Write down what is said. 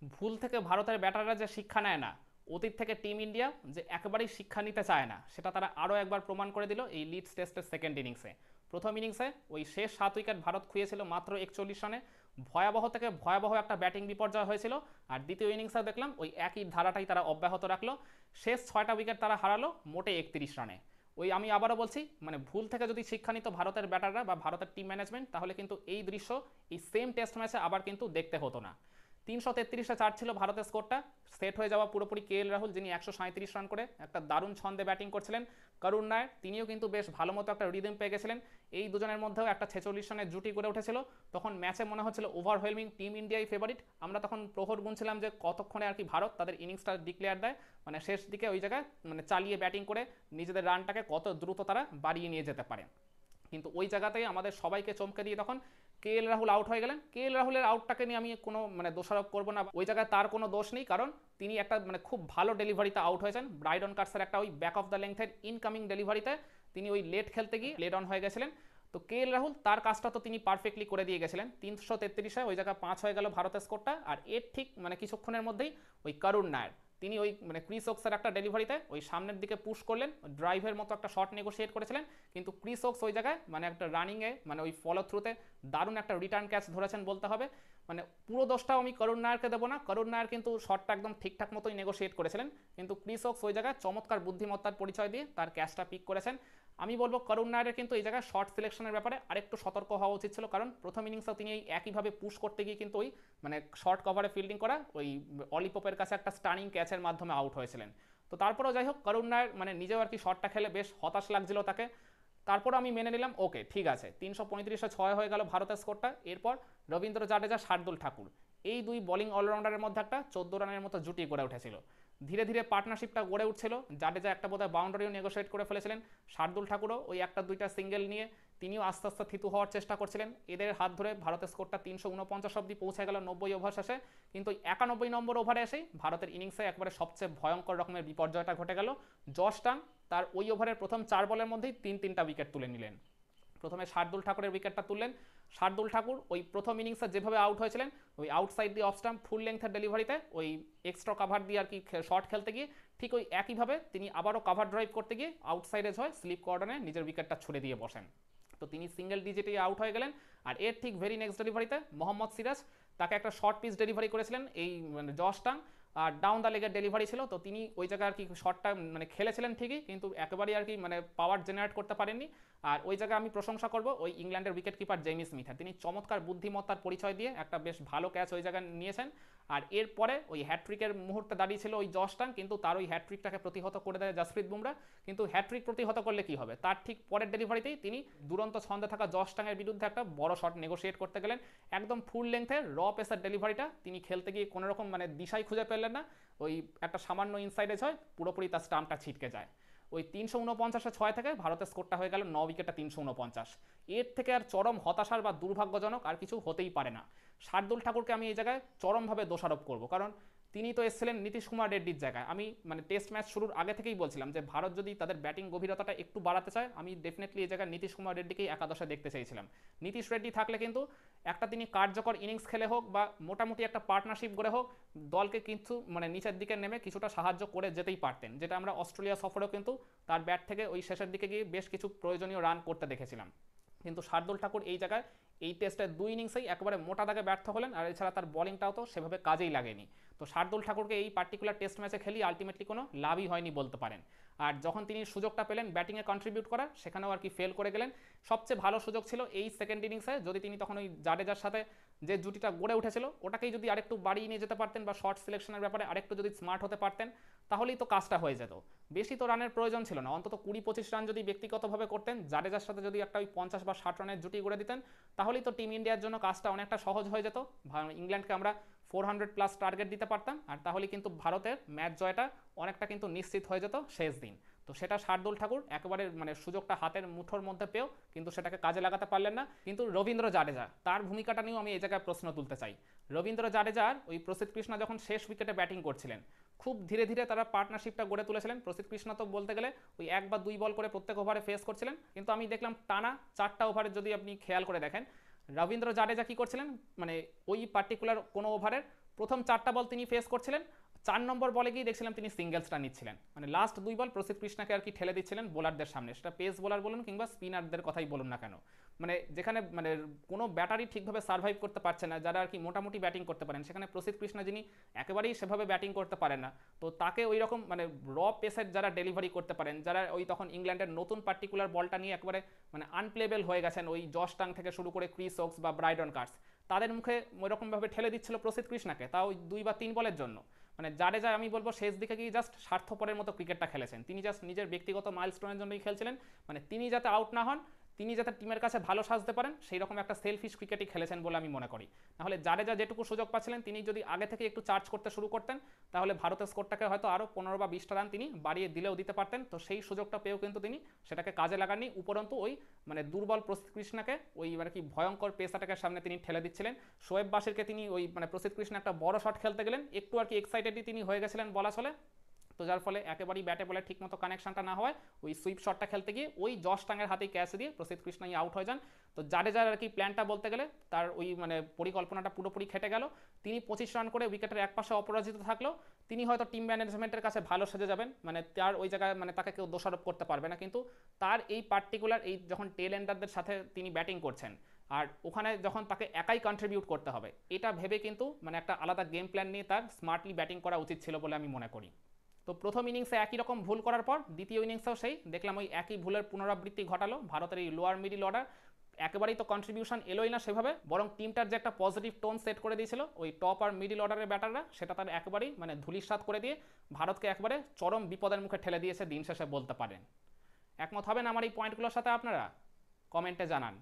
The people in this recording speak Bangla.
ভুল থেকে ভারতের ব্যাটাররা যে শিক্ষা নেয় না, অতীত থেকে টিম ইন্ডিয়া যে একেবারেই শিক্ষা নিতে চায় না, সেটা তারা আরও একবার প্রমাণ করে দিল এই লিডস টেস্টের সেকেন্ড ইনিংসে। প্রথম ইনিংসে ওই শেষ 7 উইকেট ভারত খুঁয়েছিল মাত্র 41 রানে, ভয়াবহ থেকে ভয়াবহ একটা ব্যাটিং বিপর্যয় হয়েছিল। আর দ্বিতীয় ইনিংসে দেখলাম ওই একই ধারাটাই তারা অব্যাহত রাখলো, শেষ 6টা উইকেট তারা হারালো মোটে 31 রানে। ওই আমি আবারও বলছি, মানে ভুল থেকে যদি শিক্ষা নিত ভারতের ব্যাটাররা বা ভারতের টিম ম্যানেজমেন্ট, তাহলে কিন্তু এই দৃশ্য এই সেম টেস্ট ম্যাচে আবার কিন্তু দেখতে হতো না। 333-4 ছিল ভারতের স্কোরটা, সেট হয়ে যাওয়া পুরোপুরি কে এল রাহুল, যিনি 137 রান করে একটা দারুণ ছন্দে ব্যাটিং করছিলেন। করুণ নায়ার তিনিও কিন্তু বেশ ভালো মতো একটা রিদম পেয়ে গেছিলেন। এই দুজনের মধ্যেও একটা 46 রানের জুটি গড়ে উঠেছিল। তখন ম্যাচে মনে হচ্ছিল ওভারওয়েলমিং টিম ইন্ডিয়াই ফেভারিট। আমরা তখন প্রহর গুনছিলাম যে কতক্ষণে আর কি ভারত তাদের ইনিংসটা ডিক্লেয়ার দেয়, মানে শেষ দিকে ওই জায়গায় মানে চালিয়ে ব্যাটিং করে নিজেদের রানটাকে কত দ্রুত তারা বাড়িয়ে নিয়ে যেতে পারে। কিন্তু ওই জায়গাতেই আমাদের সবাইকে চমকে দিয়ে তখন কে এল রাহুল আউট হয়ে গেলেন। কে এল রাহুলের আউটটাকে নিয়ে আমি কোনো মানে দোষারোপ করবো না, ওই জায়গায় তার কোনো দোষ নেই, কারণ তিনি একটা মানে খুব ভালো ডেলিভারিতে আউট হয়েছেন। ব্রাইডন কার্সের একটা ওই ব্যাক অফ দ্য লেংথের ইনকামিং ডেলিভারিতে তিনি ওই লেট খেলতে গিয়ে লেড অন হয়ে গেছিলেন। তো কে এল রাহুল তার কাজটা তো তিনি পারফেক্টলি করে দিয়ে গেছিলেন। 333-এ ওই জায়গায় 5 হয়ে গেল ভারতের স্কোরটা। আর এর ঠিক মানে কিছুক্ষণের মধ্যেই ওই করুণ নায়ার তিনি ওই মানে ক্রিস ওক্সের একটা ডেলিভারিতে ওই সামনের দিকে পুশ করলেন, ড্রাইভের মতো একটা শট নেগোশিয়েট করেছিলেন। কিন্তু ক্রিস ওক্স ওই জায়গায় মানে একটা রানিংয়ে মানে ওই ফলো থ্রুতে দারুণ একটা রিটার্ন ক্যাচ ধরেছেন বলতে হবে। মানে পুরো দোষটাও আমি করুণ নায়ারকে দেবো না, করুণ নায়ার কিন্তু শটটা একদম ঠিকঠাক মতোই নেগোশিয়েট করেছিলেন, কিন্তু ক্রিস ওক্স ওই জায়গায় চমৎকার বুদ্ধিমত্তার পরিচয় দিয়ে তার ক্যাচটা পিক করেছেন। আমি বলবো করুণ নায়ারের কিন্তু এই জায়গায় শর্ট সিলেকশনের ব্যাপারে আরেকটু সতর্ক হওয়া উচিত ছিল, কারণ প্রথম ইনিংসেও তিনি এই একইভাবে পুশ করতে গিয়ে কিন্তু ওই মানে শর্ট কভারে ফিল্ডিং করা ওই অলি পোপের কাছে একটা স্টানিং ক্যাচের মাধ্যমে আউট হয়েছিলেন। তো তারপরেও যাই হোক, করুণ নায়ার মানে নিজেও আর কি শটটা খেলে বেশ হতাশ লাগছিল তাকে। তারপর আমি মেনে নিলাম ওকে ঠিক আছে, 335-6 হয়ে গেল ভারতের স্কোরটা। এরপর রবীন্দ্র জাডেজা, শার্দুল ঠাকুর এই দুই বোলিং অলরাউন্ডারের মধ্যে একটা 14 রানের মতো জুটি গড়ে উঠেছিল। ধীরে ধীরে পার্টনারশিপটা গড়ে উঠছিল। জাডেজা একটা বোধহয় বাউন্ডারিও নেগোশিয়েট করে ফেলেছিলেন, শার্দুল ঠাকুরও ওই একটা দুইটা সিঙ্গেল নিয়ে তিনিও আস্তে আস্তে থিতু হওয়ার চেষ্টা করছিলেন। এদের হাত ধরে ভারতের স্কোরটা 349 অব্দি পৌঁছে গেল 90 ওভার শেষে। কিন্তু 91 নম্বর ওভারে এসেই ভারতের ইনিংসে একবারে সবচেয়ে ভয়ঙ্কর রকমের বিপর্যয়টা ঘটে গেল। জশ টাং তার ওই ওভারের প্রথম 4 বলের মধ্যেই তিনটা উইকেট তুলে নিলেন। প্রথমে শার্দুল ঠাকুরের উইকেটটা তুললেন। শার্দুল ঠাকুর ওই প্রথম ইনিংসে যেভাবে আউট হয়েছিলেন ওই আউটসাইড দিয়ে অফ স্টাম্প ফুল লেংথের ডেলিভারিতে ওই এক্সট্রা কাভার দিয়ে আর কি শর্ট খেলতে গিয়ে ঠিক ওই একইভাবে তিনি আবারও কাভার ড্রাইভ করতে গিয়ে আউটসাইডে হয়ে স্লিপ কর্ডনে নিজের উইকেটটা ছুড়ে দিয়ে বসেন। তো তিনি সিঙ্গেল ডিজিটেই আউট হয়ে গেলেন। আর এর ঠিক ভেরি নেক্সট ডেলিভারিতে মোহাম্মদ সিরাজ তাকে একটা শর্ট পিচ ডেলিভারি করেছিলেন এই মানে জশ টাং, আর ডাউন দ্য লেগের ডেলিভারি ছিল। তো তিনি ওই জায়গায় আর কি শটটা মানে খেলেছিলেন ঠিকই, কিন্তু একেবারেই আর কি মানে পাওয়ার জেনারেট করতে পারেননি। আর ওই জায়গায় আমি প্রশংসা করব ওই ইংল্যান্ডের উইকেট কিপার জেমি স্মিথের, তিনি চমৎকার বুদ্ধিমত্তার পরিচয় দিয়ে একটা বেশ ভালো ক্যাচ ওই জায়গায় নিয়েছেন। আর এরপরে ওই হ্যাট্রিকের মুহূর্তে দাঁড়িয়েছিল ওই জশ টাং, কিন্তু তার ওই হ্যাট্রিকটাকে প্রতিহত করে দেয় জসপ্রীত বুমরা। কিন্তু হ্যাট্রিক প্রতিহত করলে কি হবে, তার ঠিক পরের ডেলিভারিতেই তিনি দুরন্ত ছন্দে থাকা জশ টাংয়ের বিরুদ্ধে একটা বড় শট নেগোশিয়েট করতে গেলেন। একদম ফুল লেংথের র পেসার ডেলিভারিটা তিনি খেলতে গিয়ে কোনো রকম মানে দিশাই খুঁজে পেলেন না, ওই একটা সামান্য ইনসাইডে ছয় পুরোপুরি তার স্টাম্পটা ছিটকে যায়। ওই 349-6 থেকে ভারতের স্কোরটা হয়ে গেল 9 উইকেটে 349। এর থেকে আর চরম হতাশার বা দুর্ভাগ্যজনক আর কিছু হতেই পারে না। শার্দুল ঠাকুরকে আমি এই জায়গায় চরমভাবে দোষারোপ করব, কারণ তিনি তো এসেছিলেন নীতিশ কুমার রেড্ডির জায়গায়। আমি মানে টেস্ট ম্যাচ শুরুর আগে থেকেই বলছিলাম যে ভারত যদি তাদের ব্যাটিং গভীরতাটা একটু বাড়াতে চায়, আমি ডেফিনেটলি এই জায়গায় নীতিশ কুমার রেড্ডিকেই একাদশে দেখতে চাইছিলাম। নীতিশ রেড্ডি থাকলে কিন্তু একটা তিনি কার্যকর ইনিংস খেলে হোক বা মোটামুটি একটা পার্টনারশিপ গড়ে হোক দলকে কিন্তু মানে নিচের দিকে নেমে কিছুটা সাহায্য করে যেতেই পারতেন, যেটা আমরা অস্ট্রেলিয়া সফরেও কিন্তু তার ব্যাট থেকে ওই শেষের দিকে গিয়ে বেশ কিছু প্রয়োজনীয় রান করতে দেখেছিলাম। কিন্তু শার্দুল ঠাকুর এই জায়গায় এই টেস্টের 2 ইনিংসেই একেবারে মোটা দাগে ব্যর্থ হলেন, আর এছাড়া তার বলিংটাও তো সেভাবে কাজেই লাগেনি। তো শার্দুল ঠাকুরকে এই পার্টিকুলার টেস্ট ম্যাচে খেলিয়ে আলটিমেটলি কোনো লাভই হয়নি বলতে পারেন। আর যখন তিনি সুযোগটা পেলেন ব্যাটিংয়ে কন্ট্রিবিউট করার, সেখানেও আর কি ফেল করে গেলেন। সবচেয়ে ভালো সুযোগ ছিল এই সেকেন্ড ইনিংসে, যদি তিনি তখন ওই জাডেজার সাথে যে জুটিটা গড়ে উঠেছিল ওটাকেই যদি আরেকটু বাড়িয়ে নিয়ে যেতে পারতেন বা শর্ট সিলেকশনের ব্যাপারে আরেকটু যদি স্মার্ট হতে পারতেন, তাহলেই তো কাজটা হয়ে যেত। বেশি তো রানের প্রয়োজন ছিল না, অন্তত 20-25 রান যদি ব্যক্তিগতভাবে করতেন, জাডেজার সাথে যদি একটা ওই 50 বা 60 রানের জুটি গড়ে দিতেন, তাহলেই তো টিম ইন্ডিয়ার জন্য কাজটা অনেকটা সহজ হয়ে যেত। ইংল্যান্ডকে আমরা 400+ টার্গেট দিতে পারতাম, আর তাহলে কিন্তু ভারতের ম্যাচ জয়টা অনেকটা কিন্তু নিশ্চিত হয়ে যেত শেষ দিন। তো সেটা শার্দুল ঠাকুর একেবারে মানে সুযোগটা হাতের মুঠোর মধ্যে পেয়েও কিন্তু সেটাকে কাজে লাগাতে পারলেন না। কিন্তু রবীন্দ্র জাডেজা তার ভূমিকাটা নিয়েও আমি এই জায়গায় প্রশ্ন তুলতে চাই। রবীন্দ্র জাডেজার ওই প্রসিদ্ধ কৃষ্ণা যখন শেষ উইকেটে ব্যাটিং করছিলেন, খুব ধীরে ধীরে তারা পার্টনারশিপটা গড়ে তুলেছিলেন। প্রসিদ্ধ কৃষ্ণা তো বলতে গেলে ওই 1 বা 2 বল করে প্রত্যেক ওভারে ফেস করছিলেন, কিন্তু আমি দেখলাম টানা 4টা ওভারে যদি আপনি খেয়াল করে দেখেন রবীন্দ্র জাডেজা কী করছিলেন, মানে ওই পার্টিকুলার কোনো ওভারের প্রথম 4টা বল তিনি ফেস করছিলেন, 4 নম্বর বলে গিয়ে দেখছিলাম তিনি সিঙ্গেলসটা নিচ্ছিলেন, মানে লাস্ট 2 বল প্রসিদ্ধ কৃষ্ণাকে আর কি ঠেলে দিচ্ছিলেন বোলারদের সামনে, সেটা পেস বোলার বলুন কিংবা স্পিনারদের কথাই বলুন না কেন, মানে যেখানে মানে কোনো ব্যাটারি ঠিকভাবে সার্ভাইভ করতে পারছে না, যারা আর কি মোটামুটি ব্যাটিং করতে পারেন, সেখানে প্রসিদ্ধ কৃষ্ণা যিনি একেবারেই সেভাবে ব্যাটিং করতে পারেন না, তো তাকে ওই রকম মানে র পেসের যারা ডেলিভারি করতে পারেন, যারা ওই তখন ইংল্যান্ডের নতুন পার্টিকুলার বলটা নিয়ে একেবারে মানে আনপ্লেবেল হয়ে গেছেন, ওই জশ টাং থেকে শুরু করে ক্রিস ওকস বা ব্রাইডন কার্স, তাদের মুখে ওইরকমভাবে ঠেলে দিচ্ছিল প্রসিদ্ধ কৃষ্ণাকে, তাও 2 বা 3 বলের জন্য। মানে জাডেজা আমি বলবো শেষ দিকে গিয়ে জাস্ট স্বার্থপরের মতো ক্রিকেটটা খেলেছেন, তিনি জাস্ট নিজের ব্যক্তিগত মাইলস্টোনের জন্যই খেলছিলেন, মানে তিনি যাতে আউট না হন, তিনি যাতে টিমের কাছে ভালো সাজতে পারেন, সেই রকম একটা সেলফিশ ক্রিকেটই খেলেছেন বলে আমি মনে করি। নাহলে জাডেজা যেটুকু সুযোগ পাচ্ছিলেন, তিনি যদি আগে থেকে একটু চার্জ করতে শুরু করতেন, তাহলে ভারতের স্কোরটাকে হয়তো আরও 15 বা 20টা রান তিনি বাড়িয়ে দিলেও দিতে পারতেন, তো সেই সুযোগটা পেয়েও কিন্তু তিনি সেটাকে কাজে লাগাননি, উপরন্তু ওই মানে দুর্বল প্রসিদ্ধ কৃষ্ণাকে ওই মানে কি ভয়ঙ্কর পেস অ্যাটাকের সামনে তিনি ঠেলে দিচ্ছিলেন। শোয়েব বাশিরকে তিনি ওই মানে প্রসিদ্ধ কৃষ্ণ একটা বড় শট খেলতে গেলেন, একটু আর কি এক্সাইটেডই তিনি হয়ে গেছিলেন বলা চলে, তো যার ফলে একেবারেই ব্যাটে বলে ঠিকমতো কানেকশনটা না হয়, ওই সুইপ শটটা খেলতে গিয়ে ওই জশ টাঙের হাতেই ক্যাচ দিয়ে প্রসিদ্ধ কৃষ্ণাই আউট হয়ে যান। তো জাডেজার আর কি প্ল্যানটা বলতে গেলে তার ওই মানে পরিকল্পনাটা পুরোপুরি খেটে গেল, তিনি 25 রান করে উইকেটের এক পাশে অপরাজিত থাকলেও তিনি হয়তো টিম ম্যানেজমেন্টের কাছে ভালো সেজে যাবেন, মানে তার ওই জায়গায় মানে তাকে কেউ দোষারোপ করতে পারবে না, কিন্তু তার এই পার্টিকুলার এই যখন টেল এন্ডারদের সাথে তিনি ব্যাটিং করছেন আর ওখানে যখন তাকে একাই কন্ট্রিবিউট করতে হবে, এটা ভেবে কিন্তু মানে একটা আলাদা গেম প্ল্যান নিয়ে তার স্মার্টলি ব্যাটিং করা উচিত ছিল বলে আমি মনে করি। তো প্রথম ইনিংসে একই রকম ভুল করার পর দ্বিতীয় ইনিংসেও সেই দেখলাম ওই একই ভুলের পুনরাবৃত্তি ঘটালো ভারতের এই লোয়ার মিডিল অর্ডার, একেবারেই তো কন্ট্রিবিউশন এলোই না সেভাবে, বরং টিমটার যে একটা পজিটিভ টোন সেট করে দিয়েছিল ওই টপ আর মিডিল অর্ডারের ব্যাটাররা, সেটা তার একেবারেই মানে ধূলিসাৎ করে দিয়ে ভারতকে একবারে চরম বিপদের মুখে ঠেলে দিয়েছে দিন শেষে বলতে পারেন। একমত হবেন আমার এই পয়েন্টগুলোর সাথে আপনারা? কমেন্টে জানান।